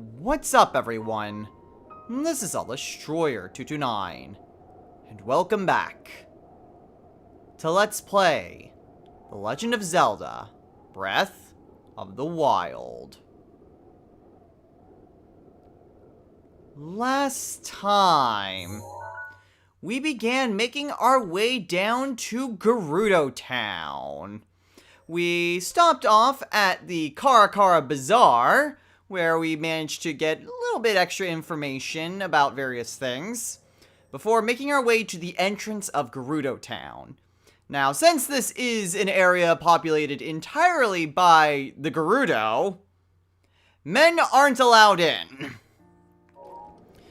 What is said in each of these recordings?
What's up, everyone? This is Destroyer229, and welcome back to Let's Play The Legend of Zelda: Breath of the Wild. Last time, we began making our way down to Gerudo Town. We stopped off at the Karakara Bazaar, where we managed to get a little bit extra information about various things, before making our way to the entrance of Gerudo Town. Now, since this is an area populated entirely by the Gerudo, men aren't allowed in.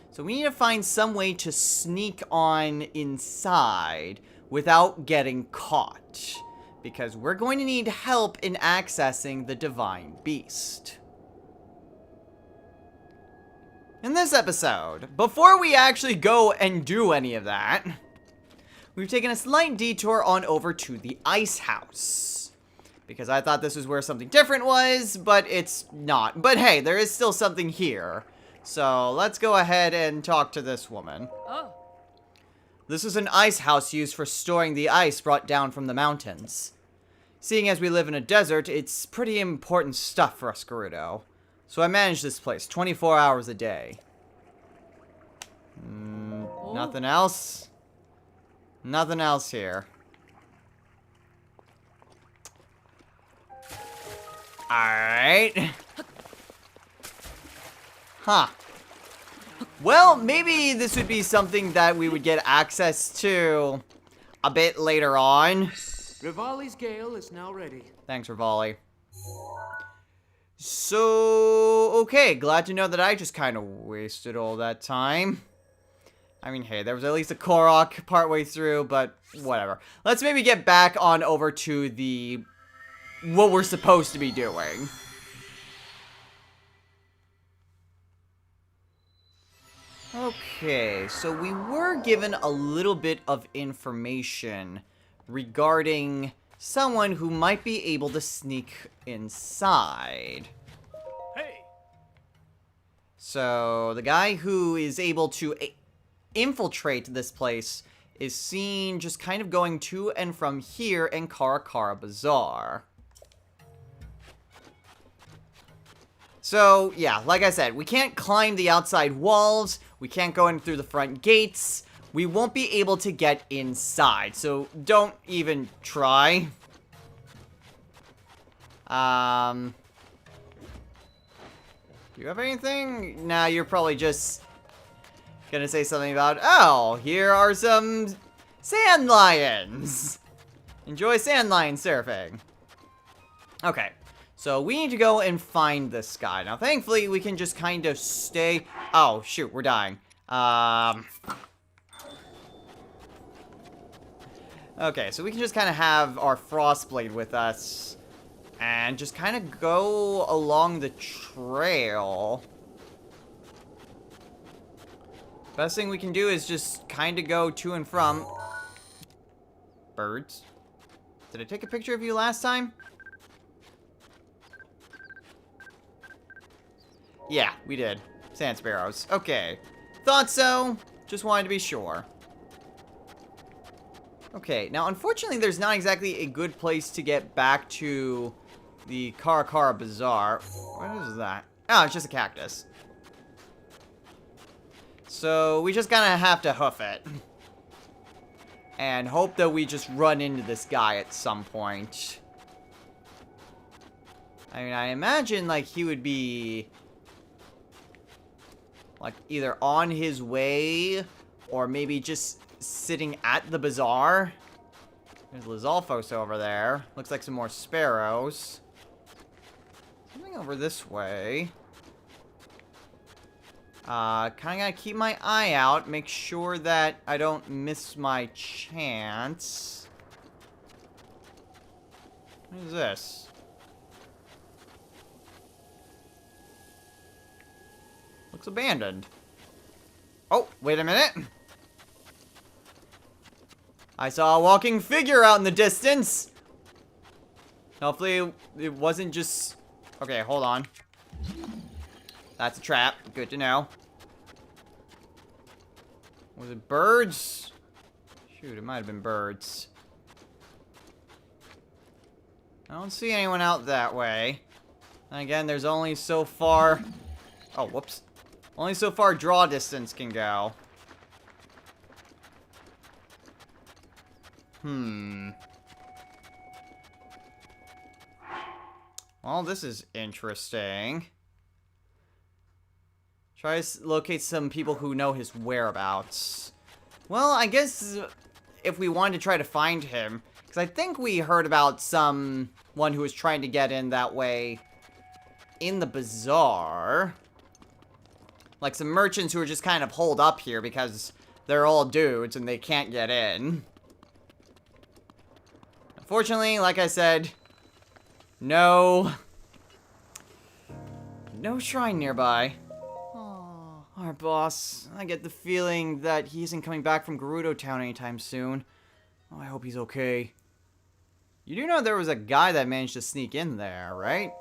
So we need to find some way to sneak on inside without getting caught, because we're going to need help in accessing the Divine Beast. In this episode, before we actually go and do any of that, we've taken a slight detour on over to the Ice House, because I thought this was where something different was, but it's not. But hey, there is still something here. So let's go ahead and talk to this woman. Oh. This is an ice house used for storing the ice brought down from the mountains. Seeing as we live in a desert, it's pretty important stuff for us Gerudo. So I manage this place 24 hours a day. Nothing else? Nothing else here. Alright. Huh. Well, maybe this would be something that we would get access to a bit later on. Rivali's gale is now ready. Thanks, Rivali. So, okay, glad to know that I just kind of wasted all that time. I mean, hey, there was at least a Korok partway through, but whatever. Let's maybe get back on over to the... what we're supposed to be doing. Okay, so we were given a little bit of information regarding someone who might be able to sneak inside. Hey! So, the guy who is able to infiltrate this place is seen just kind of going to and from here in Karakara Bazaar. So, yeah, like I said, we can't climb the outside walls, we can't go in through the front gates, we won't be able to get inside, so don't even try. Do you have anything? Nah, you're probably just gonna say something about, oh, here are some sand lions. Enjoy sand lion surfing. Okay, so we need to go and find this guy. Now, thankfully, we can just kind of stay... Oh, shoot, we're dying. Okay, so we can just kind of have our Frostblade with us and just kind of go along the trail. Best thing we can do is just kind of go to and from... Birds? Did I take a picture of you last time? Yeah, we did. Sand sparrows. Okay. Thought so. Just wanted to be sure. Okay, now unfortunately there's not exactly a good place to get back to the Karakara Bazaar. What is that? Oh, it's just a cactus. So we just kind of have to hoof it. And hope that we just run into this guy at some point. I mean, I imagine like he would be... like, either on his way, or maybe just sitting at the bazaar. There's Lizalfos over there. Looks like some more sparrows. Something over this way. Kinda gotta keep my eye out, make sure that I don't miss my chance. What is this? Looks abandoned. Oh, wait a minute. I saw a walking figure out in the distance. Hopefully it wasn't just... Okay, hold on. That's a trap. Good to know. Was it birds? Shoot, it might have been birds. I don't see anyone out that way. And again, there's only so far... Oh, whoops. Only so far draw distance can go. Well, this is interesting. Try to locate some people who know his whereabouts. Well, I guess if we wanted to try to find him, because I think we heard about someone who was trying to get in that way in the bazaar. Like some merchants who are just kind of holed up here because they're all dudes and they can't get in. Unfortunately, like I said, no shrine nearby. Oh, our boss. I get the feeling that he isn't coming back from Gerudo Town anytime soon. Oh, I hope he's okay. You do know there was a guy that managed to sneak in there, right?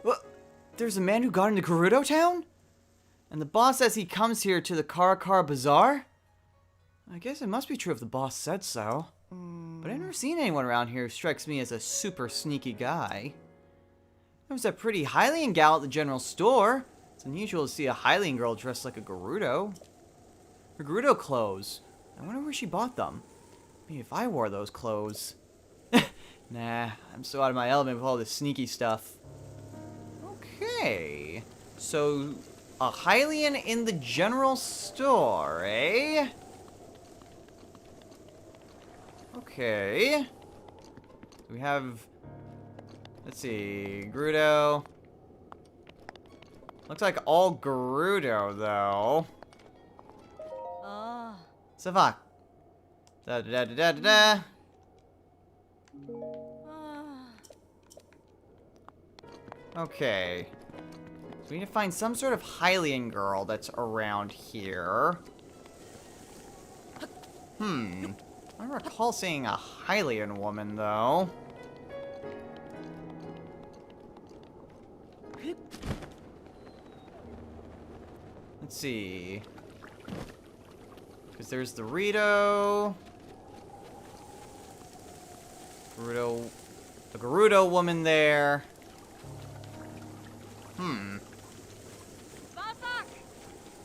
What? There's a man who got into Gerudo Town? And the boss says he comes here to the Karakara Bazaar? I guess it must be true if the boss said so. But I've never seen anyone around here who strikes me as a super sneaky guy. There was a pretty Hylian gal at the general store. It's unusual to see a Hylian girl dressed like a Gerudo. Her Gerudo clothes. I wonder where she bought them. Maybe if I wore those clothes. Nah, I'm so out of my element with all this sneaky stuff. Okay. So, a Hylian in the general store, eh? Okay. We have... Let's see. Gerudo. Looks like all Gerudo, though. Savak. Da da da da da da. Okay. So we need to find some sort of Hylian girl that's around here. I don't recall seeing a Hylian woman, though. Let's see. Because there's the Rito. A Gerudo woman there.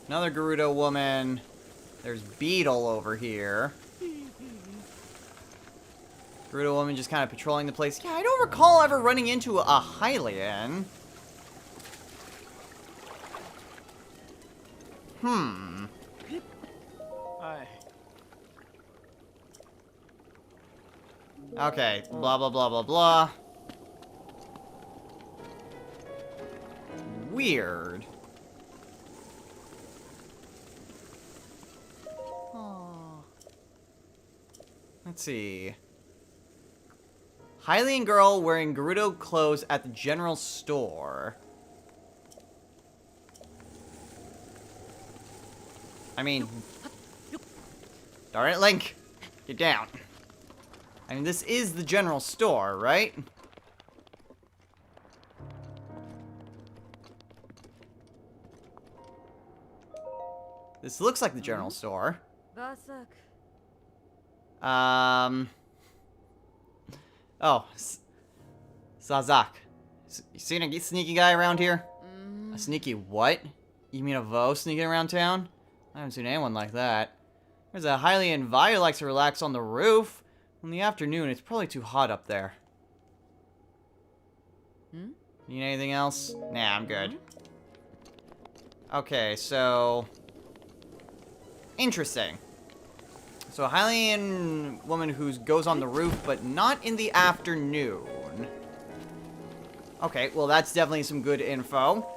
Another Gerudo woman. There's Beetle over here. Gerudo woman just kind of patrolling the place. Yeah, I don't recall ever running into a Hylian. Okay, blah, blah, blah, blah, blah. Weird. Let's see. Hylian girl wearing Gerudo clothes at the general store. I mean... Darn it, Link! Get down. I mean, this is the general store, right? This looks like the general store. Oh, Sazak. You seen a sneaky guy around here? A sneaky what? You mean a Vo sneaking around town? I haven't seen anyone like that. There's a Hylian Vi who likes to relax on the roof. In the afternoon, it's probably too hot up there. Need anything else? Nah, I'm good. Okay, so... Interesting. So a Hylian woman who goes on the roof, but not in the afternoon. Okay, well that's definitely some good info.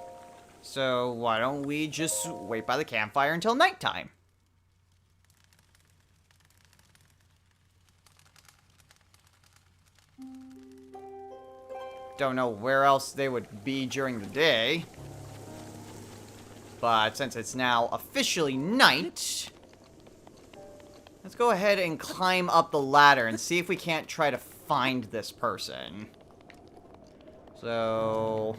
So why don't we just wait by the campfire until nighttime? Don't know where else they would be during the day. But since it's now officially night, let's go ahead and climb up the ladder and see if we can't try to find this person. So So...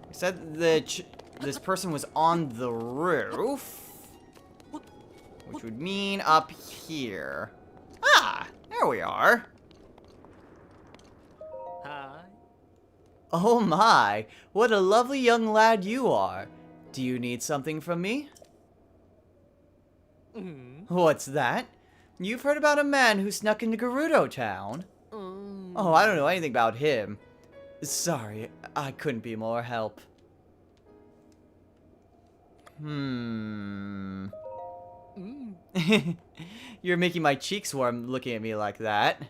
I said that this person was on the roof. Which would mean up here. Ah! There we are. Hi. Oh my! What a lovely young lad you are. Do you need something from me? What's that? You've heard about a man who snuck into Gerudo Town? Oh, I don't know anything about him. Sorry, I couldn't be more help. You're making my cheeks warm looking at me like that.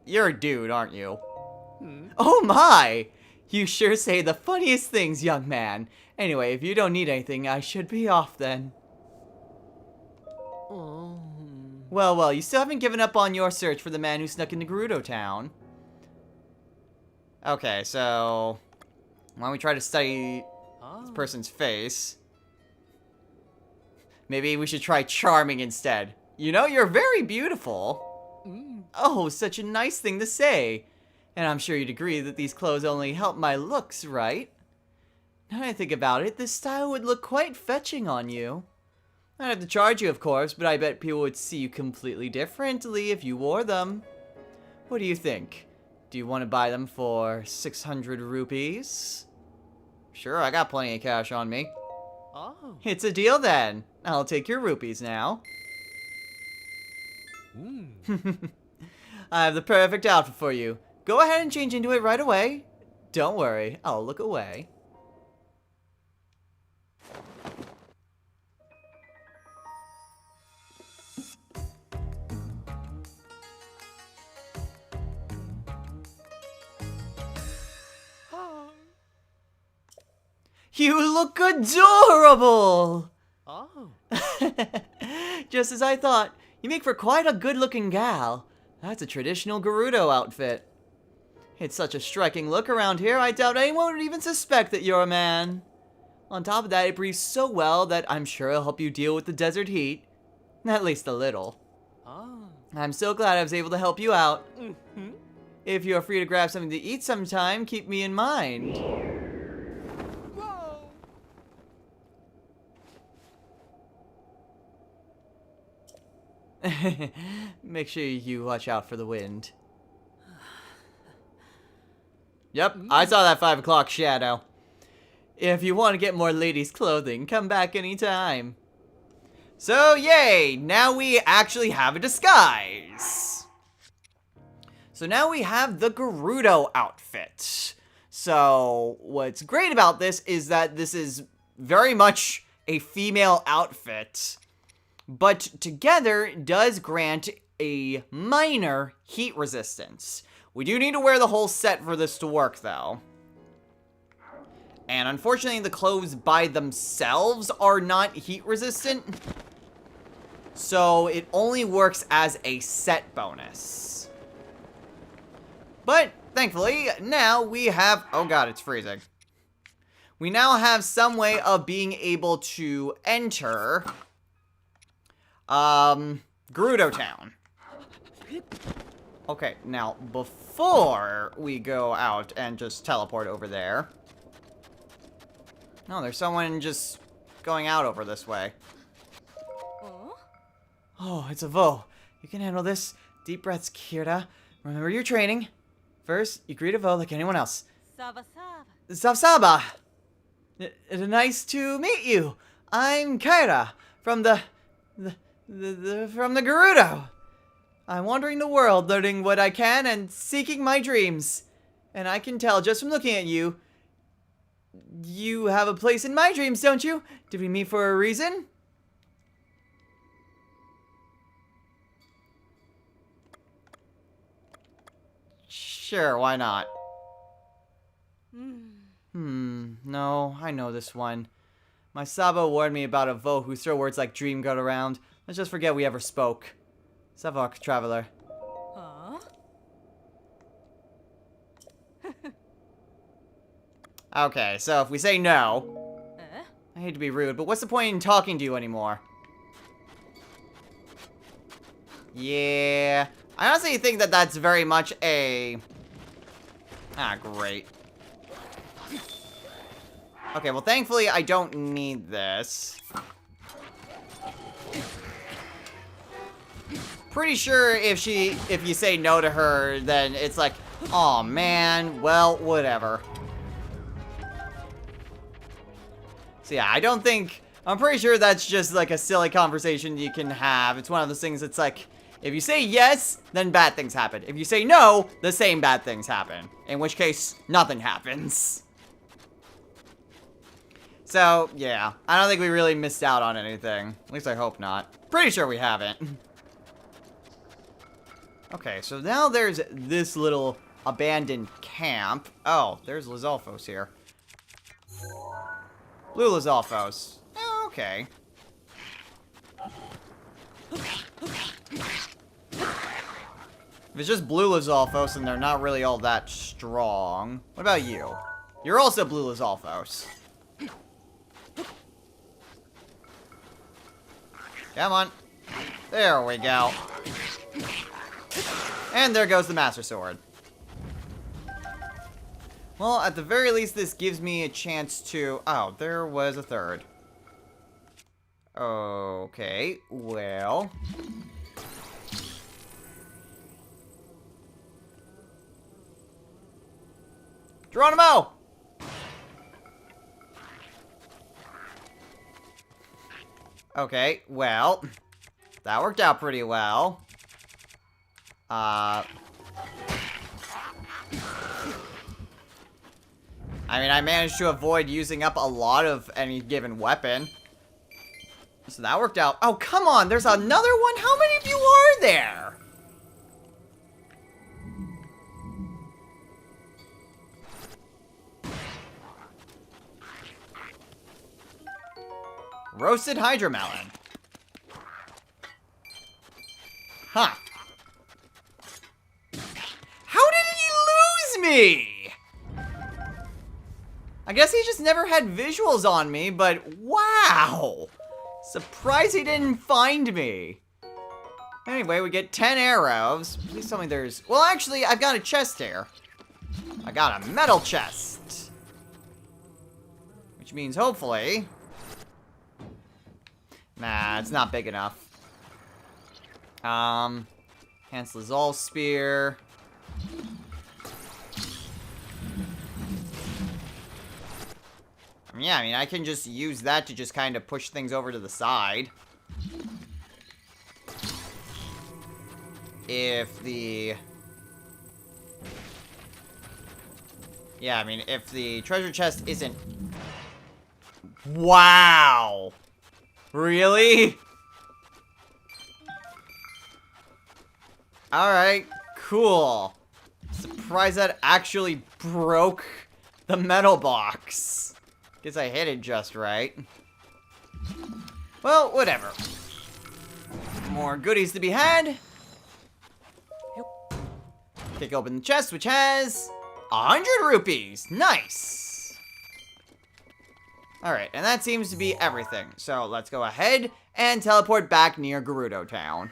You're a dude, aren't you? Oh my! You sure say the funniest things, young man. Anyway, if you don't need anything, I should be off then. Well, you still haven't given up on your search for the man who snuck into Gerudo Town. Okay, so... why don't we try to study this person's face? Maybe we should try charming instead. You know, you're very beautiful. Oh, such a nice thing to say. And I'm sure you'd agree that these clothes only help my looks, right? Now that I think about it, this style would look quite fetching on you. I'd have to charge you, of course, but I bet people would see you completely differently if you wore them. What do you think? Do you want to buy them for 600 rupees? Sure, I got plenty of cash on me. Oh. It's a deal then. I'll take your rupees now. I have the perfect outfit for you. Go ahead and change into it right away. Don't worry, I'll look away. You look adorable! Oh. Just as I thought. You make for quite a good-looking gal. That's a traditional Gerudo outfit. It's such a striking look around here, I doubt anyone would even suspect that you're a man. On top of that, it breathes so well that I'm sure it'll help you deal with the desert heat. At least a little. Oh. I'm so glad I was able to help you out. If you're free to grab something to eat sometime, keep me in mind. Whoa. Make sure you watch out for the wind. Yep, I saw that 5 o'clock shadow. If you want to get more ladies' clothing, come back anytime. So, yay! Now we actually have a disguise. So now we have the Gerudo outfit. So, what's great about this is that this is very much a female outfit. But together does grant a minor heat resistance. We do need to wear the whole set for this to work, though. And unfortunately, the clothes by themselves are not heat resistant. So it only works as a set bonus. But thankfully, now we have... oh god, it's freezing. We now have some way of being able to enter... Gerudo Town. Okay, now, before we go out and just teleport over there... no, there's someone just going out over this way. Oh, it's a Vo. You can handle this. Deep breaths, Kira. Remember your training. First, you greet a Vo like anyone else. Saba. Nice to meet you. I'm Kira from the Gerudo. I'm wandering the world, learning what I can and seeking my dreams. And I can tell just from looking at you, you have a place in my dreams, don't you? Did we meet for a reason? Sure, why not? No, I know this one. My Sabo warned me about a Vo who throw words like dream got around. Let's just forget we ever spoke. Savok, traveler. Okay, so if we say no... I hate to be rude, but what's the point in talking to you anymore? Yeah, I honestly think that that's very much a... Ah, great. Okay, well, thankfully, I don't need this. Pretty sure if you say no to her, then it's like, aw, man, well, whatever. So yeah, I'm pretty sure that's just like a silly conversation you can have. It's one of those things that's like, if you say yes, then bad things happen. If you say no, the same bad things happen. In which case, nothing happens. So, yeah, I don't think we really missed out on anything. At least I hope not. Pretty sure we haven't. Okay, so now there's this little abandoned camp. Oh, there's Lizalfos here. Blue Lizalfos. Oh, okay. If it's just blue Lizalfos, then they're not really all that strong. What about you? You're also blue Lizalfos. Come on. There we go. And there goes the Master Sword. Well, at the very least, this gives me a chance to... Oh, there was a third. Okay, well... Geronimo! Okay, well... That worked out pretty well. I mean, I managed to avoid using up a lot of any given weapon. So that worked out. Oh, come on, there's another one? How many of you are there? Roasted hydromelon. Huh. How did he lose me? I guess he just never had visuals on me, but wow. Surprised he didn't find me. Anyway, we get 10 arrows. Please tell me there's... Well, actually, I've got a chest here. I got a metal chest. Which means, hopefully... Nah, it's not big enough. Hans Lazal's spear. Yeah, I mean, I can just use that to just kind of push things over to the side. If the... Yeah, I mean, if the treasure chest isn't... Wow! Really? Alright, cool. Surprised that actually broke the metal box. Guess I hit it just right. Well, whatever. More goodies to be had. Kick open the chest, which has 100 rupees. Nice. Alright, and that seems to be everything. So let's go ahead and teleport back near Gerudo Town.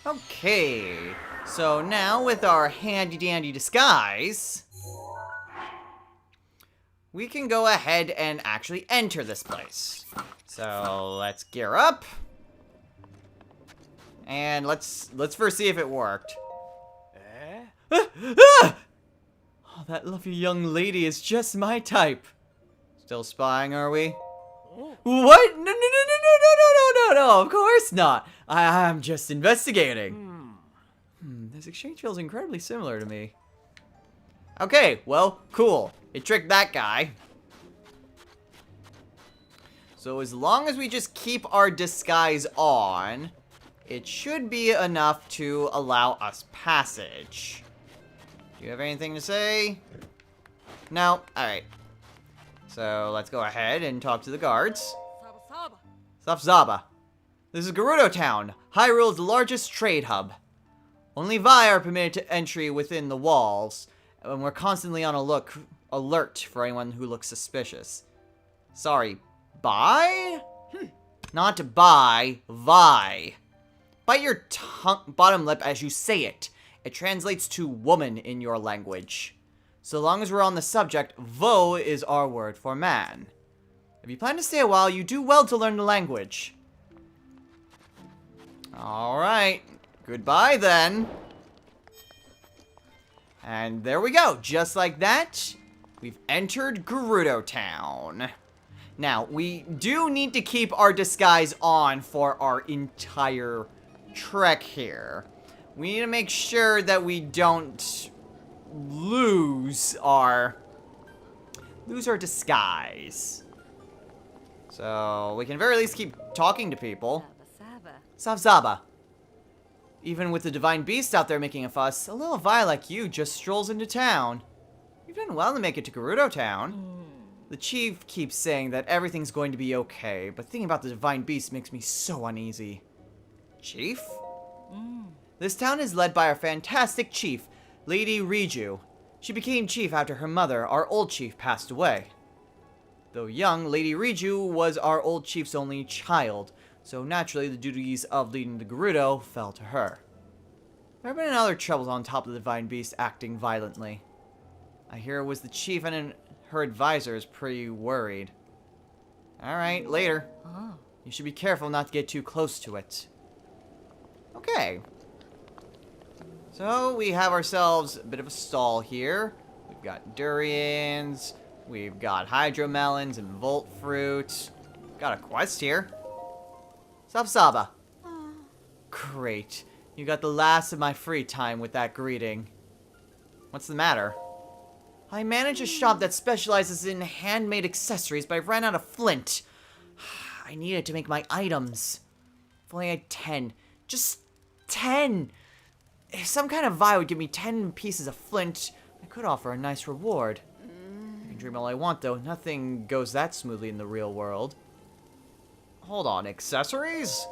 Okay, so now with our handy-dandy disguise, we can go ahead and actually enter this place. So let's gear up, and let's first see if it worked. Oh, that lovely young lady is just my type. Still spying, are we? What? No, of course not. I'm just investigating. This exchange feels incredibly similar to me. Okay, well, cool. It tricked that guy. So as long as we just keep our disguise on, it should be enough to allow us passage. Do you have anything to say? No? Alright. So let's go ahead and talk to the guards. Zaba. This is Gerudo Town, Hyrule's largest trade hub. Only Vi are permitted to entry within the walls, and we're constantly on alert for anyone who looks suspicious. Sorry, buy? Not buy, vi. Bite your bottom lip as you say it. It translates to woman in your language. So long as we're on the subject, vo is our word for man. If you plan to stay a while, you do well to learn the language. Alright. Goodbye then. And there we go. Just like that, we've entered Gerudo Town. Now, we do need to keep our disguise on for our entire trek here. We need to make sure that we don't lose our disguise. So, we can very least keep talking to people. Savzaba. Even with the divine beast out there making a fuss, a little Vi like you just strolls into town. You've done well to make it to Gerudo Town. The chief keeps saying that everything's going to be okay, but thinking about the divine beast makes me so uneasy. Chief? This town is led by our fantastic chief, Lady Riju. She became chief after her mother, our old chief, passed away. Though young, Lady Riju was our old chief's only child, so naturally the duties of leading the Gerudo fell to her. There have been other troubles on top of the divine beast acting violently. I hear it was the chief and her advisor is pretty worried. Alright, later. You should be careful not to get too close to it. Okay. So, we have ourselves a bit of a stall here. We've got durians, we've got hydromelons and volt fruit. Got a quest here. Sapsaba. Great. You got the last of my free time with that greeting. What's the matter? I manage a shop that specializes in handmade accessories, but I ran out of flint. I needed to make my items. If only I had 10. Just 10! If some kind of vi would give me 10 pieces of flint, I could offer a nice reward. I can dream all I want, though. Nothing goes that smoothly in the real world. Hold on, accessories?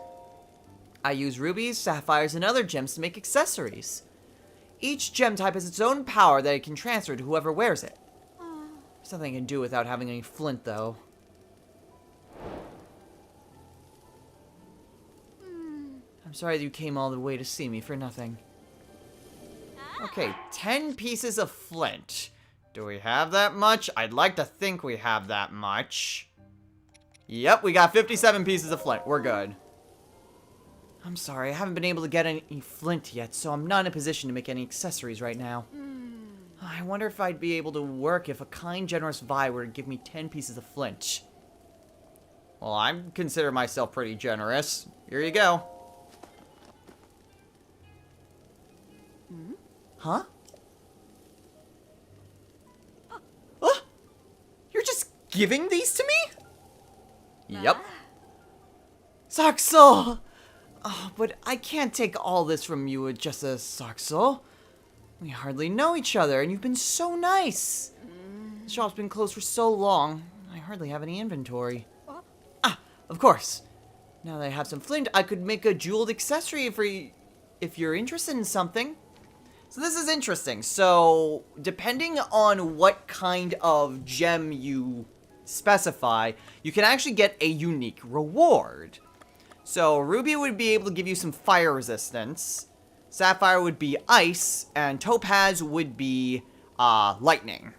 I use rubies, sapphires, and other gems to make accessories. Each gem type has its own power that it can transfer to whoever wears it. There's nothing I can do without having any flint, though. I'm sorry that you came all the way to see me for nothing. Okay, 10 pieces of flint. Do we have that much? I'd like to think we have that much. Yep, we got 57 pieces of flint. We're good. I'm sorry, I haven't been able to get any flint yet, so I'm not in a position to make any accessories right now. I wonder if I'd be able to work if a kind, generous Vi were to give me 10 pieces of flint. Well, I consider myself pretty generous. Here you go. Huh? You're just giving these to me? Yep. Saxo! Oh, but I can't take all this from you just as Saxo. We hardly know each other, and you've been so nice. The shop's been closed for so long, I hardly have any inventory. Ah, of course. Now that I have some flint, I could make a jeweled accessory if you're interested in something. So this is interesting. So, depending on what kind of gem you specify, you can actually get a unique reward. So, Ruby would be able to give you some fire resistance, Sapphire would be ice, and Topaz would be lightning.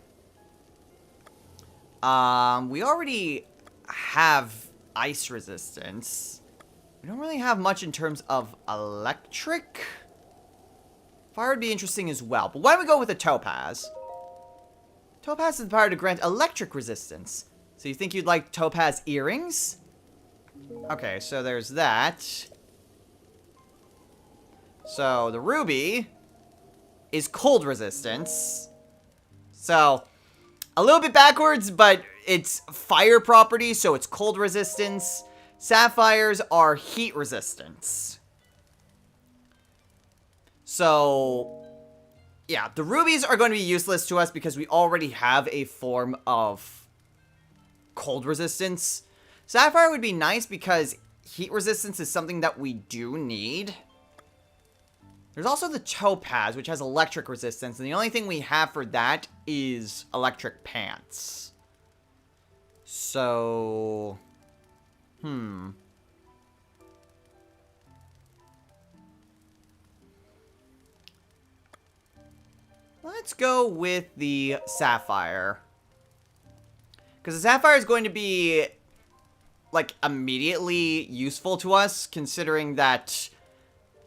We already have ice resistance. We don't really have much in terms of electric. Fire would be interesting as well, but why don't we go with a Topaz? Topaz has the power to grant electric resistance. So you think you'd like Topaz earrings? Okay, so there's that. So the Ruby is cold resistance. So a little bit backwards, but it's fire property, so it's cold resistance. Sapphires are heat resistance. So, yeah, the rubies are going to be useless to us because we already have a form of cold resistance. Sapphire would be nice because heat resistance is something that we do need. There's also the Topaz, which has electric resistance, and the only thing we have for that is electric pants. So, Let's go with the sapphire. Because the sapphire is going to be, like, immediately useful to us, considering that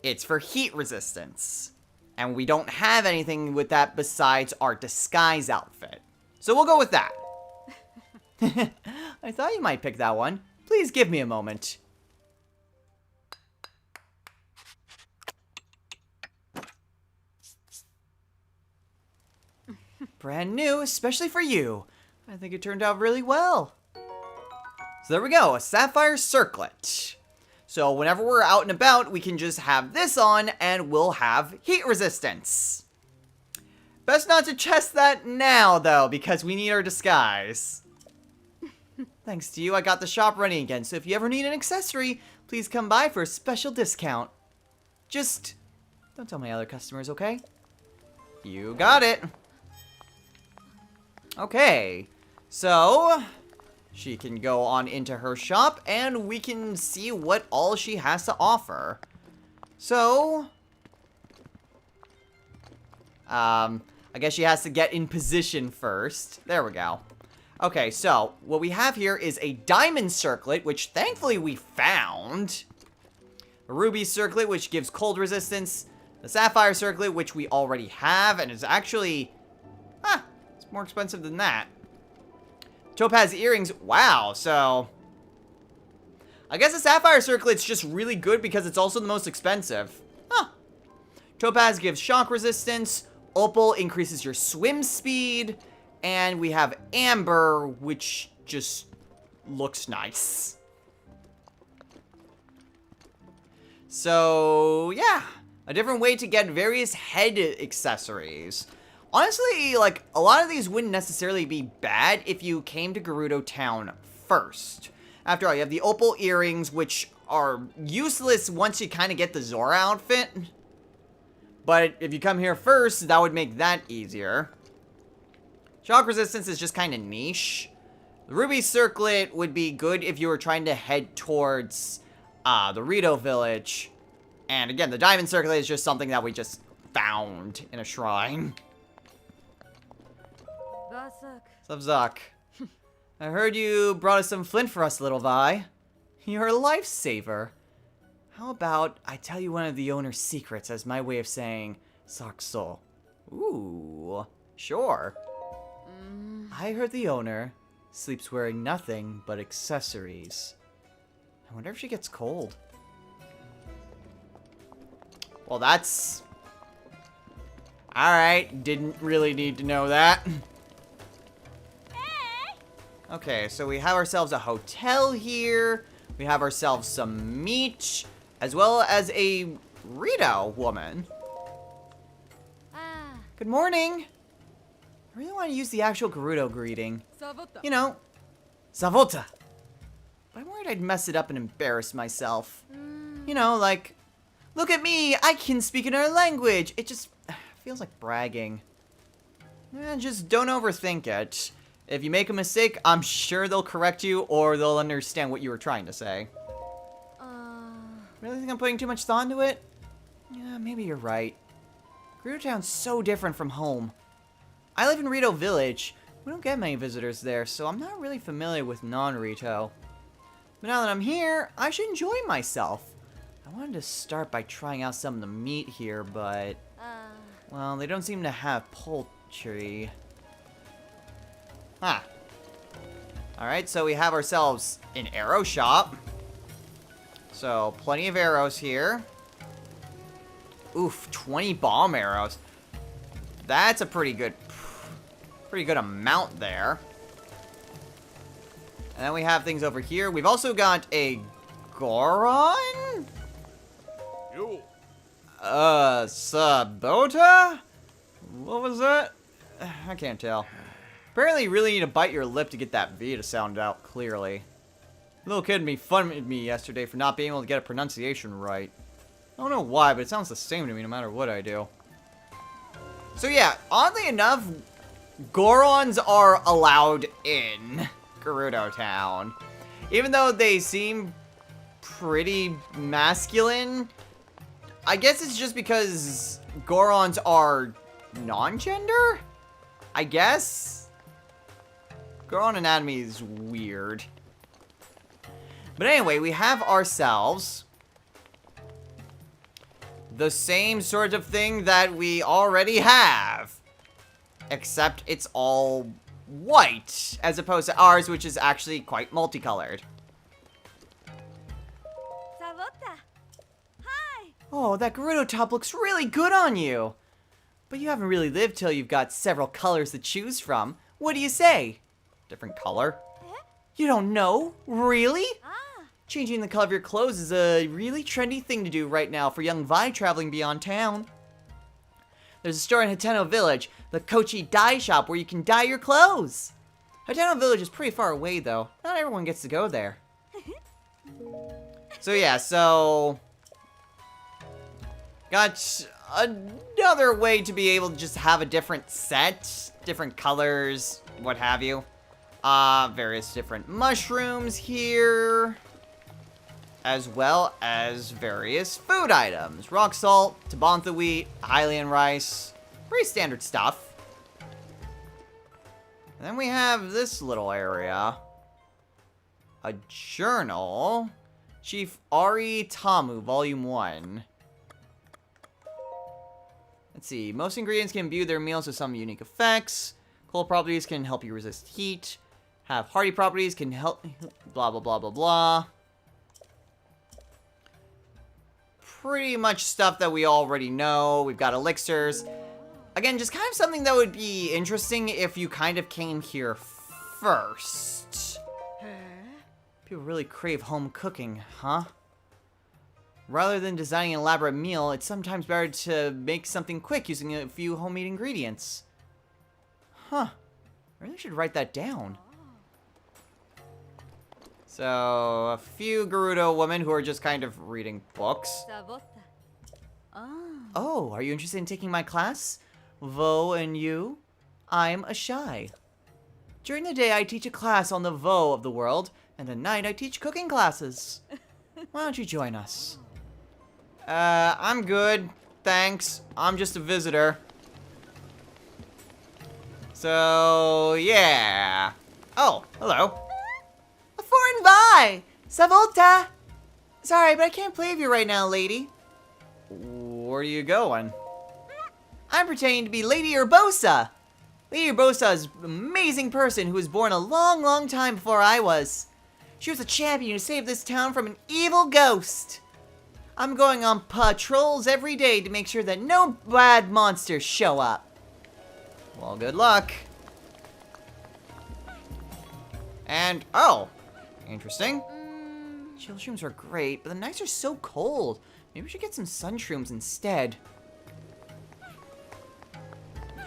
it's for heat resistance. And we don't have anything with that besides our disguise outfit. So we'll go with that. I thought you might pick that one. Please give me a moment. Brand new, especially for you. I think it turned out really well. So there we go, a sapphire circlet. So whenever we're out and about, we can just have this on and we'll have heat resistance. Best not to test that now, though, because we need our disguise. Thanks to you, I got the shop running again, so if you ever need an accessory, please come by for a special discount. Just don't tell my other customers, okay? You got it. Okay, so she can go on into her shop and we can see what all she has to offer. So, I guess she has to get in position first. There we go. Okay, so what we have here is a diamond circlet, which thankfully we found. A ruby circlet, which gives cold resistance. The sapphire circlet, which we already have, and is actually, it's more expensive than that. Topaz earrings, wow, so I guess the sapphire circlet's just really good because it's also the most expensive. Huh. Topaz gives shock resistance. Opal increases your swim speed. And we have amber, which just looks nice. So, yeah. A different way to get various head accessories. Honestly, like, a lot of these wouldn't necessarily be bad if you came to Gerudo Town first. After all, you have the opal earrings, which are useless once you kind of get the Zora outfit. But if you come here first, that would make that easier. Shock resistance is just kind of niche. The ruby circlet would be good if you were trying to head towards the Rito village. And again, the diamond circlet is just something that we just found in a shrine. What's up, Zuck? I heard you brought us some flint for us, little Vi. You're a lifesaver. How about I tell you one of the owner's secrets as my way of saying Sakso? Ooh, sure. I heard the owner sleeps wearing nothing but accessories. I wonder if she gets cold. Well, that's... Alright, didn't really need to know that. Okay, so we have ourselves a hotel here. We have ourselves some meat, as well as a Rito woman. Good morning. I really want to use the actual Gerudo greeting. You know, Savota. But I'm worried I'd mess it up and embarrass myself. You know, like, look at me, I can speak in our language. It just feels like bragging. Just don't overthink it. If you make a mistake, I'm sure they'll correct you or they'll understand what you were trying to say. Really think I'm putting too much thought into it? Yeah, maybe you're right. Gerudo Town's so different from home. I live in Rito Village. We don't get many visitors there, so I'm not really familiar with non-Rito. But now that I'm here, I should enjoy myself. I wanted to start by trying out some of the meat here, but... well, they don't seem to have poultry. Huh. Alright, so we have ourselves an arrow shop. So, plenty of arrows here. Oof, 20 bomb arrows. That's a pretty good amount there. And then we have things over here. We've also got a Goron? Yo. Sabota? What was that? I can't tell. Apparently you really need to bite your lip to get that V to sound out clearly. A little kid made fun of me yesterday for not being able to get a pronunciation right. I don't know why, but it sounds the same to me no matter what I do. So yeah, oddly enough, Gorons are allowed in Gerudo Town. Even though they seem pretty masculine, I guess it's just because Gorons are non-gender? I guess? Goron anatomy is weird. But anyway, we have ourselves the same sort of thing that we already have. Except it's all white, as opposed to ours, which is actually quite multicolored. Hi. Oh, that Gerudo top looks really good on you. But you haven't really lived till you've got several colors to choose from. What do you say? Different color? You don't know? Really? Changing the color of your clothes is a really trendy thing to do right now for young Vi traveling beyond town. There's a store in Hateno Village, the Kochi dye shop, where you can dye your clothes. Hateno Village is pretty far away, though. Not everyone gets to go there. So yeah, got another way to be able to just have a different set, different colors, what have you. Various different mushrooms here, as well as various food items. Rock salt, tabantha wheat, Hylian rice, pretty standard stuff. And then we have this little area. A journal. Chief Ari Tamu, Volume 1. Let's see. Most ingredients can imbue their meals with some unique effects. Cold properties can help you resist heat. Have hardy properties, can help... blah, blah, blah, blah, blah. Pretty much stuff that we already know. We've got elixirs. Again, just kind of something that would be interesting if you kind of came here first. People really crave home cooking, huh? Rather than designing an elaborate meal, it's sometimes better to make something quick using a few homemade ingredients. Huh. I really should write that down. So, a few Gerudo women who are just kind of reading books. Oh, are you interested in taking my class? Vo and you? I'm a shy. During the day, I teach a class on the Vo of the world, and at night, I teach cooking classes. Why don't you join us? I'm good. Thanks. I'm just a visitor. So, yeah. Oh, hello. A foreign Vi! Savolta! Sorry, but I can't play with you right now, lady. Where are you going? I'm pretending to be Lady Urbosa. Lady Urbosa is an amazing person who was born a long, long time before I was. She was a champion who saved this town from an evil ghost. I'm going on patrols every day to make sure that no bad monsters show up. Well, good luck. And, oh, interesting. Chill shrooms are great, but the nights are so cold. Maybe we should get some sun shrooms instead.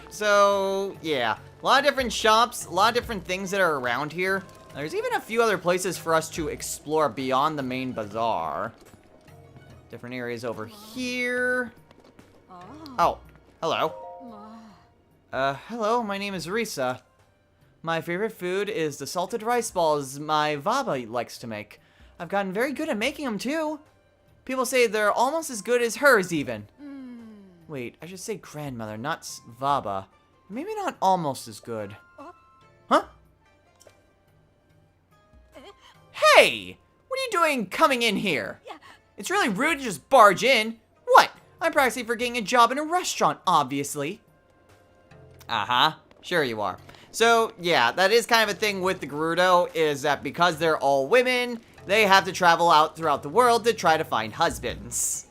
So, yeah. A lot of different shops, a lot of different things that are around here. There's even a few other places for us to explore beyond the main bazaar. Different areas over here. Oh, hello. Hello, my name is Risa. My favorite food is the salted rice balls my Vaba likes to make. I've gotten very good at making them, too. People say they're almost as good as hers, even. Wait, I should say grandmother, not Vaba. Maybe not almost as good. Huh? Hey! What are you doing coming in here? It's really rude to just barge in. What? I'm practicing for getting a job in a restaurant, obviously. Uh-huh. Sure you are. So, yeah, that is kind of a thing with the Gerudo, is that because they're all women, they have to travel out throughout the world to try to find husbands.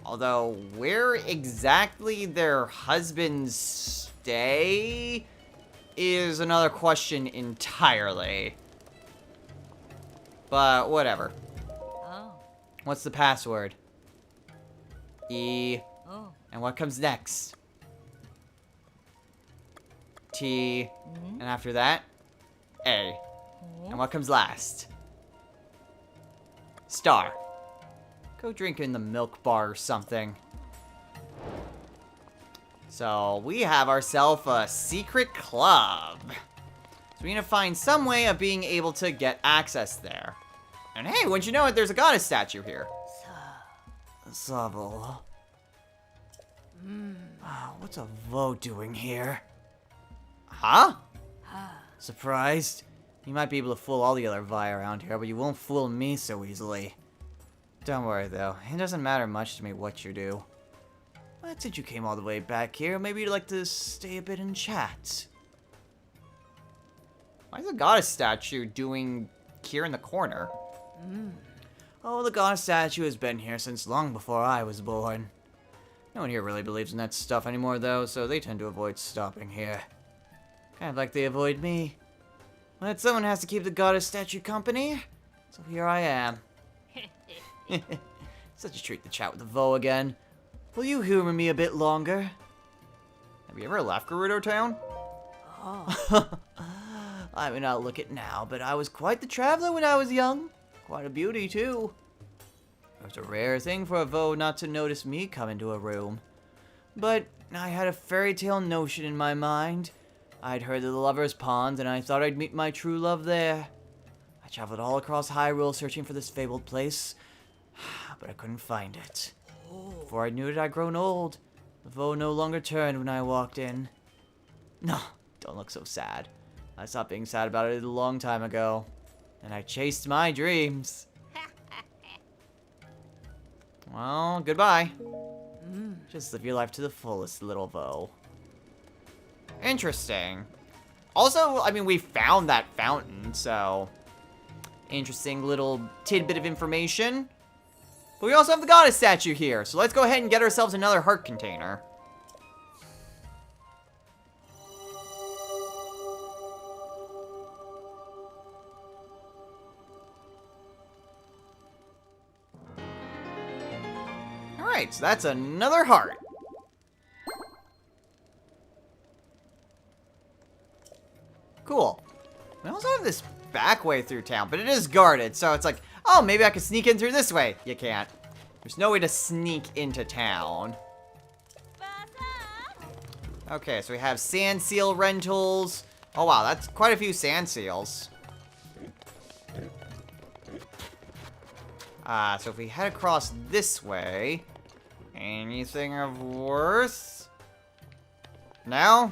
Although, where exactly their husbands stay is another question entirely. But, whatever. What's the password? E. And what comes next? T. And after that? A. And what comes last? Star. Go drink in the milk bar or something. So, we have ourselves a secret club. So So we need to find some way of being able to get access there. And hey, wouldn't you know it, there's a goddess statue here. Sabo. What's a Vo doing here? Huh? Surprised? You might be able to fool all the other Vi around here, but you won't fool me so easily. Don't worry though, it doesn't matter much to me what you do. But since you came all the way back here, maybe you'd like to stay a bit and chat. Why is the goddess statue doing here in the corner? Oh, the goddess statue has been here since long before I was born. No one here really believes in that stuff anymore though, so they tend to avoid stopping here. Kind of like they avoid me. But someone has to keep the goddess statue company, so here I am. Such a treat to chat with the Vo again. Will you humor me a bit longer? Have you ever left Gerudo Town? I may not look it now, but I was quite the traveler when I was young. Quite a beauty, too. It was a rare thing for a Vo not to notice me come into a room. But I had a fairy tale notion in my mind. I'd heard of the Lover's Pond, and I thought I'd meet my true love there. I traveled all across Hyrule searching for this fabled place, but I couldn't find it. Before I knew it, I'd grown old. The Vo no longer turned when I walked in. No, don't look so sad. I stopped being sad about it a long time ago. And I chased my dreams. Well, goodbye. Just live your life to the fullest, little Vo. Interesting. Also, I mean, we found that fountain, so... Interesting little tidbit of information. But we also have the goddess statue here, so let's go ahead and get ourselves another heart container. Alright, so that's another heart. Cool. We also have this back way through town, but it is guarded, so it's like, oh, maybe I can sneak in through this way. You can't. There's no way to sneak into town. Okay, so we have sand seal rentals. Oh, wow, that's quite a few sand seals. So if we head across this way, anything of worth? No?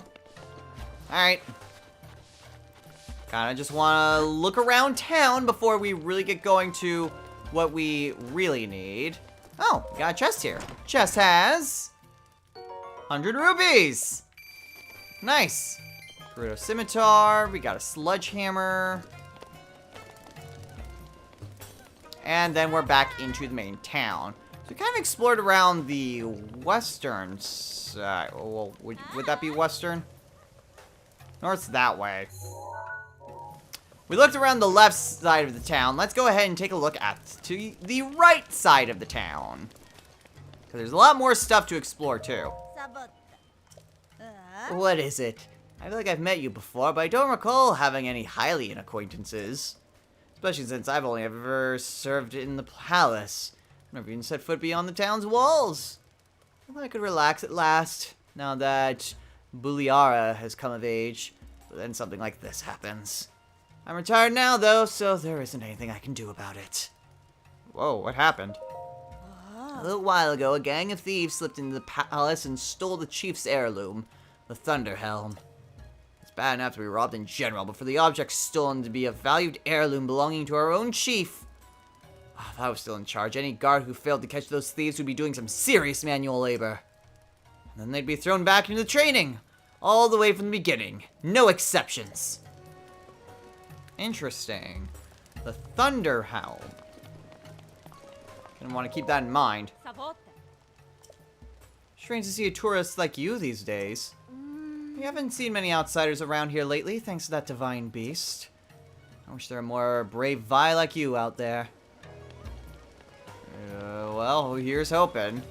Alright. Kinda just wanna look around town before we really get going to what we really need. Oh, we got a chest here. Chest has 100 rupees. Nice. Gerudo Scimitar. We got a sledgehammer. And then we're back into the main town. So we kind of explored around the western side. Well, would that be western? North's that way. We looked around the left side of the town. Let's go ahead and take a look at to the right side of the town. Because there's a lot more stuff to explore, too. What is it? I feel like I've met you before, but I don't recall having any Hylian acquaintances. Especially since I've only ever served in the palace. I've never even set foot beyond the town's walls. I thought I could relax at last, now that Buliara has come of age. But then something like this happens. I'm retired now, though, so there isn't anything I can do about it. Whoa, what happened? A little while ago, a gang of thieves slipped into the palace and stole the chief's heirloom, the Thunder Helm. It's bad enough to be robbed in general, but for the object stolen to be a valued heirloom belonging to our own chief. If I was still in charge, any guard who failed to catch those thieves would be doing some serious manual labor. And then they'd be thrown back into training, all the way from the beginning. No exceptions. Interesting. The Thunder Helm. Gonna want to keep that in mind. Strange to see a tourist like you these days. We haven't seen many outsiders around here lately, thanks to that divine beast. I wish there were more brave Vi like you out there. Well, here's hoping.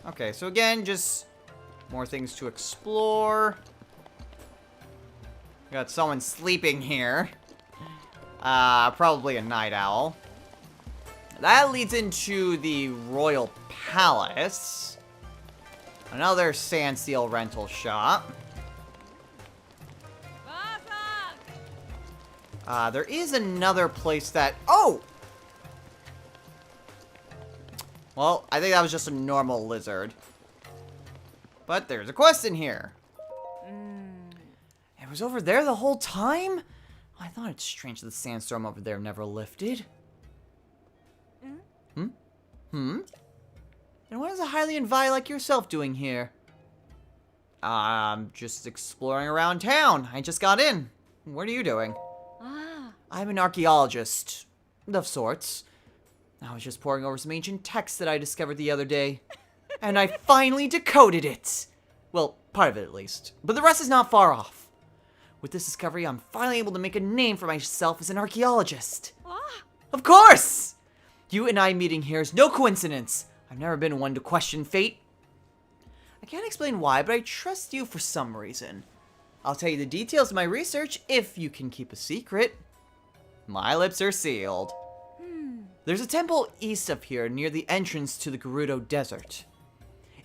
Okay, so again, just more things to explore. Got someone sleeping here. Probably a night owl. That leads into the Royal Palace. Another sand seal rental shop. There is another place that... Oh! Well, I think that was just a normal lizard. But there's a quest in here. It was over there the whole time? I thought it's strange that the sandstorm over there never lifted. And what is a Hylian Vi like yourself doing here? I'm just exploring around town. I just got in. What are you doing? I'm an archaeologist. Of sorts. I was just poring over some ancient texts that I discovered the other day. And I finally decoded it! Well, part of it at least. But the rest is not far off. With this discovery, I'm finally able to make a name for myself as an archaeologist. Of course! You and I meeting here is no coincidence. I've never been one to question fate. I can't explain why, but I trust you for some reason. I'll tell you the details of my research if you can keep a secret. My lips are sealed. There's a temple east of here near the entrance to the Gerudo Desert.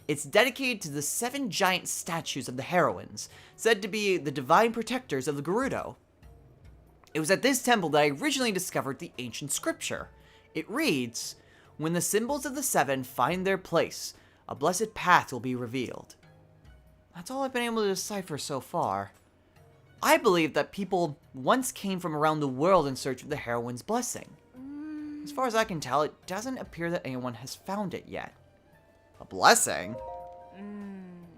It's dedicated to the 7 giant statues of the heroines, said to be the divine protectors of the Gerudo. It was at this temple that I originally discovered the ancient scripture. It reads, "When the symbols of the 7 find their place, a blessed path will be revealed." That's all I've been able to decipher so far. I believe that people once came from around the world in search of the heroine's blessing. As far as I can tell, it doesn't appear that anyone has found it yet. A blessing?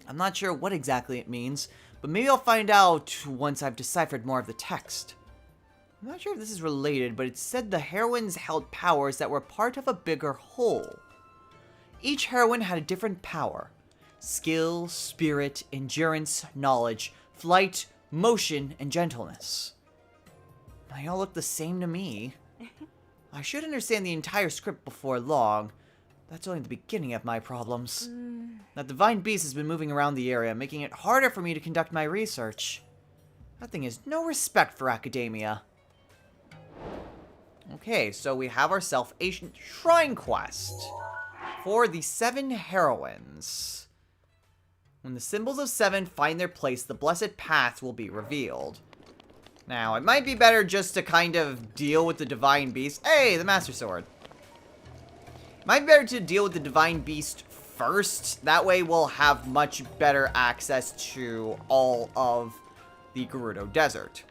I'm not sure what exactly it means, but maybe I'll find out once I've deciphered more of the text. I'm not sure if this is related, but it said the heroines held powers that were part of a bigger whole. Each heroine had a different power. Skill, spirit, endurance, knowledge, flight, motion, and gentleness. They all look the same to me. I should understand the entire script before long. That's only the beginning of my problems. That divine beast has been moving around the area, making it harder for me to conduct my research. That thing has no respect for academia. Okay, so we have ourselves a shrine quest for the 7 heroines. When the symbols of 7 find their place, the blessed path will be revealed. Now, it might be better just to kind of deal with the divine beast. Hey, the Master Sword. It might be better to deal with the divine beast first. That way we'll have much better access to all of the Gerudo Desert.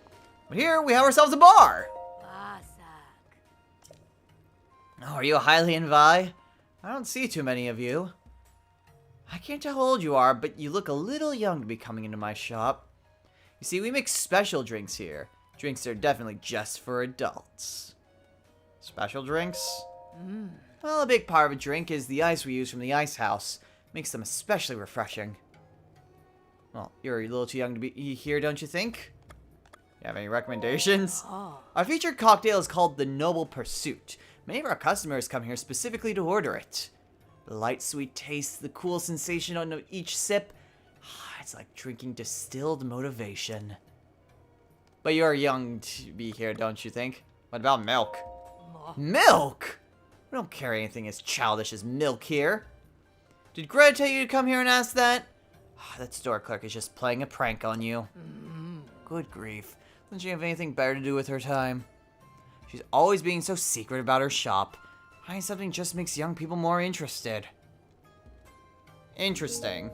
But here we have ourselves a bar. Oh, are you a Hylian Vi? I don't see too many of you. I can't tell how old you are, but you look a little young to be coming into my shop. You see, we make special drinks here. Drinks that are definitely just for adults. Special drinks? Well, a big part of a drink is the ice we use from the ice house. Makes them especially refreshing. Well, you're a little too young to be here, don't you think? You have any recommendations? Our featured cocktail is called the Noble Pursuit. Many of our customers come here specifically to order it. The light, sweet taste, the cool sensation on each sip. It's like drinking distilled motivation. But you're young to be here, don't you think? What about milk? Milk? We don't carry anything as childish as milk here. Did Greta tell you to come here and ask that? That store clerk is just playing a prank on you. Good grief. Doesn't she have anything better to do with her time? She's always being so secret about her shop. Hiding something just makes young people more interested. Interesting.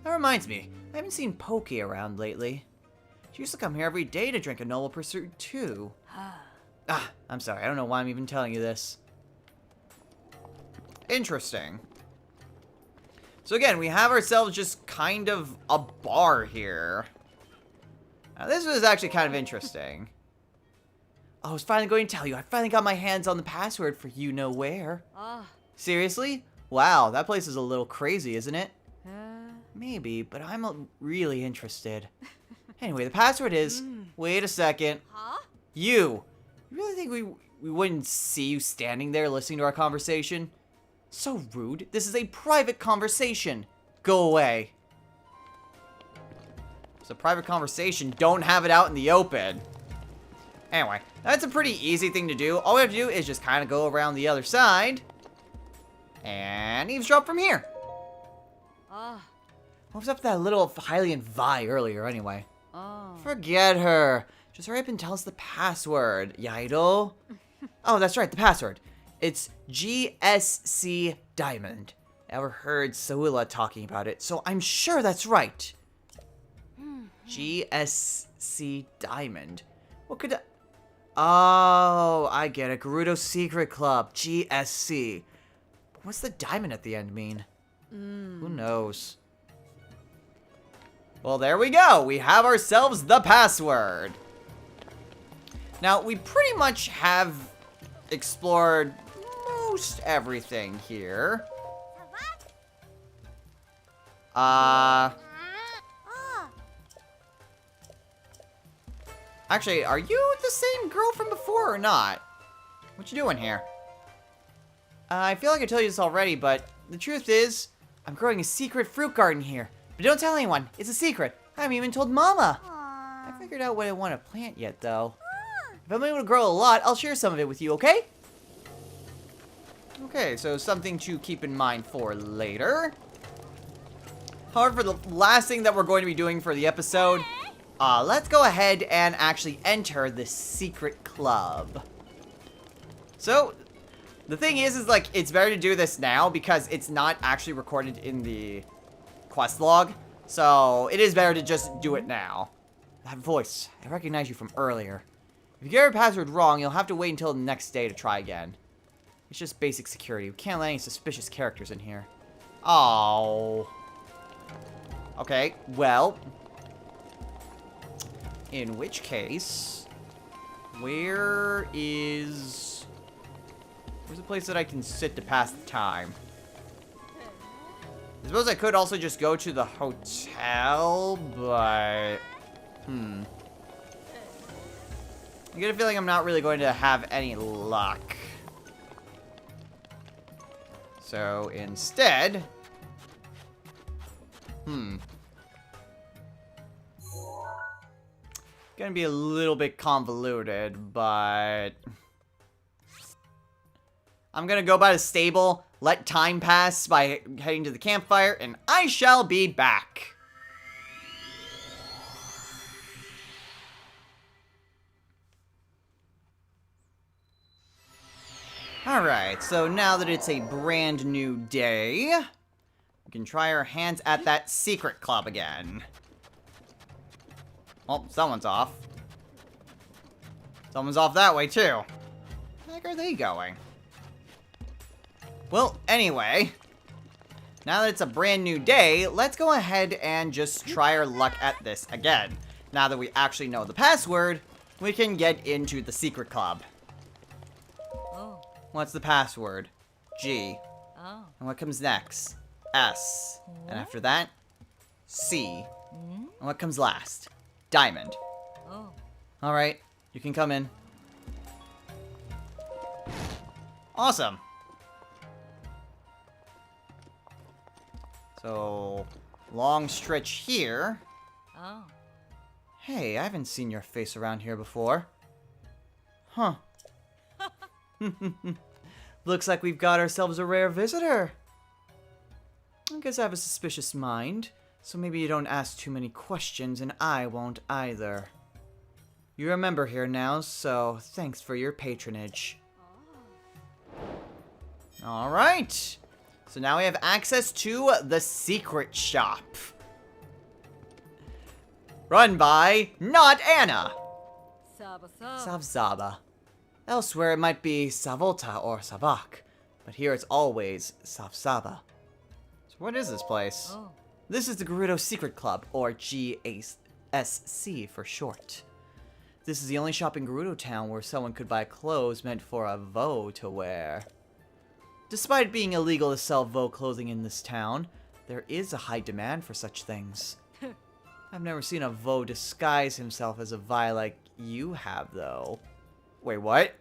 That reminds me, I haven't seen Pokey around lately. She used to come here every day to drink a Noble Pursuit too. I'm sorry, I don't know why I'm even telling you this. Interesting. So again, we have ourselves just kind of a bar here. Now this was actually kind of interesting. I was finally going to tell you, I finally got my hands on the password for you know where. Seriously? Wow, that place is a little crazy, isn't it? Maybe, but I'm really interested. Anyway, the password is... Wait a second. You really think we wouldn't see you standing there listening to our conversation? So rude. This is a private conversation. Go away. It's a private conversation. Don't have it out in the open. Anyway, that's a pretty easy thing to do. All we have to do is just kind of go around the other side. And eavesdrop from here. What was up with that little Hylian Vi earlier, anyway? Forget her. Just hurry up and tell us the password, Yaidol. Oh, that's right, the password. It's GSC Diamond. Ever heard Sawilla talking about it, so I'm sure that's right. GSC Diamond. What could that... Oh, I get it. Gerudo Secret Club. GSC. But what's the diamond at the end mean? Who knows? Well, there we go. We have ourselves the password. Now, we pretty much have explored most everything here. Actually, are you the same girl from before or not? What you doing here? I feel like I told you this already, but the truth is, I'm growing a secret fruit garden here. But don't tell anyone. It's a secret. I haven't even told Mama. I figured out what I want to plant yet, though. If I'm able to grow a lot, I'll share some of it with you, okay? Okay, so something to keep in mind for later. However, the last thing that we're going to be doing for the episode, let's go ahead and actually enter the secret club. So, the thing is like, it's better to do this now because it's not actually recorded in the quest log. So, it is better to just do it now. That voice, I recognize you from earlier. If you get your password wrong, you'll have to wait until the next day to try again. It's just basic security. We can't let any suspicious characters in here. Oh. Okay, well. In which case, where's a place that I can sit to pass the time? I suppose I could also just go to the hotel, but... I get a feeling I'm not really going to have any luck. So, instead... Gonna be a little bit convoluted, but... I'm gonna go by the stable, let time pass by heading to the campfire, and I shall be back. Alright, so now that it's a brand new day, we can try our hands at that secret club again. Oh, someone's off. Someone's off that way, too. Where the heck are they going? Well, anyway, now that it's a brand new day, let's go ahead and just try our luck at this again. Now that we actually know the password, we can get into the secret club. Oh. What's the password? G. Oh. And what comes next? S. And after that, C. And what comes last? Diamond. Oh. Alright, you can come in. Awesome. So, long stretch here. Oh. Hey, I haven't seen your face around here before. Huh. Looks like we've got ourselves a rare visitor. I guess I have a suspicious mind, so maybe you don't ask too many questions and I won't either. You're a member here now, so thanks for your patronage. Alright. So now we have access to the secret shop. Run by Not Anna. Saba saba. Savzaba. Elsewhere it might be Savolta or Savak, but here it's always Savsaba. So what is this place? Oh. This is the Gerudo Secret Club, or GSC for short. This is the only shop in Gerudo Town where someone could buy clothes meant for a Vo to wear. Despite it being illegal to sell Vo clothing in this town, there is a high demand for such things. I've never seen a Vo disguise himself as a Vi like you have, though. Wait, what?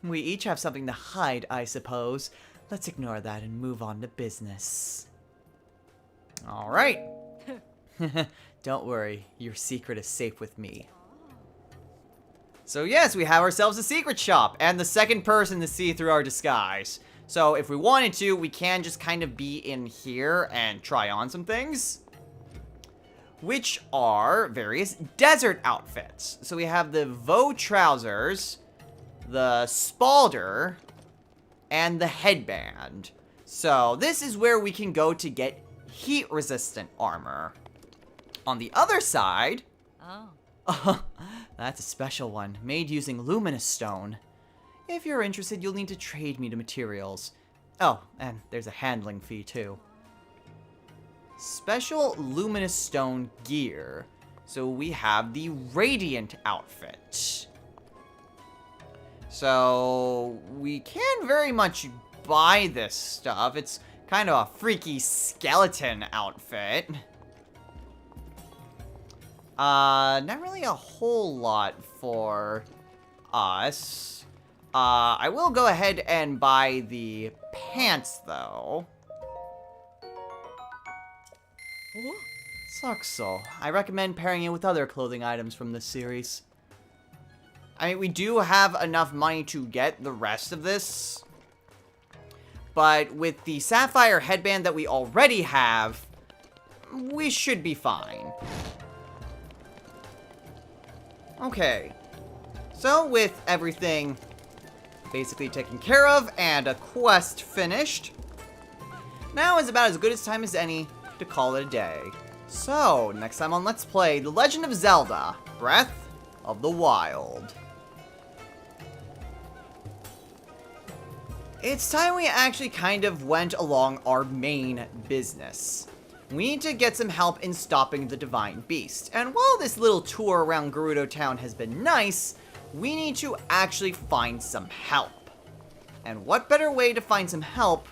We each have something to hide, I suppose. Let's ignore that and move on to business. Alright. Don't worry, your secret is safe with me. So yes, we have ourselves a secret shop, and the second person to see through our disguise. So if we wanted to, we can just kind of be in here and try on some things. which are various desert outfits. So we have the Vo trousers, the Spalder, and the headband. So this is where we can go to get heat-resistant armor. On the other side... Oh. That's a special one, made using luminous stone. If you're interested, you'll need to trade me the materials. Oh, and there's a handling fee, too. Special luminous stone gear. So we have the Radiant outfit. So we can very much buy this stuff. It's kind of a freaky skeleton outfit. Not really a whole lot for us. I will go ahead and buy the pants, though. Sucks so. I recommend pairing it with other clothing items from this series. I mean, we do have enough money to get the rest of this. But with the sapphire headband that we already have, we should be fine. Okay. So, with everything basically taken care of and a quest finished, now is about as good a time as any to call it a day. So, next time on Let's Play The Legend of Zelda, Breath of the Wild. It's time we actually kind of went along our main business. We need to get some help in stopping the Divine Beast. And while this little tour around Gerudo Town has been nice, we need to actually find some help. And what better way to find some help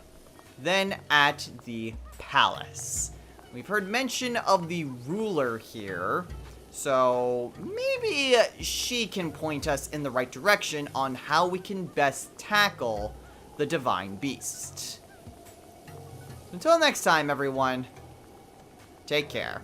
than at the palace? We've heard mention of the ruler here, so maybe she can point us in the right direction on how we can best tackle the Divine Beast. Until next time, everyone, take care.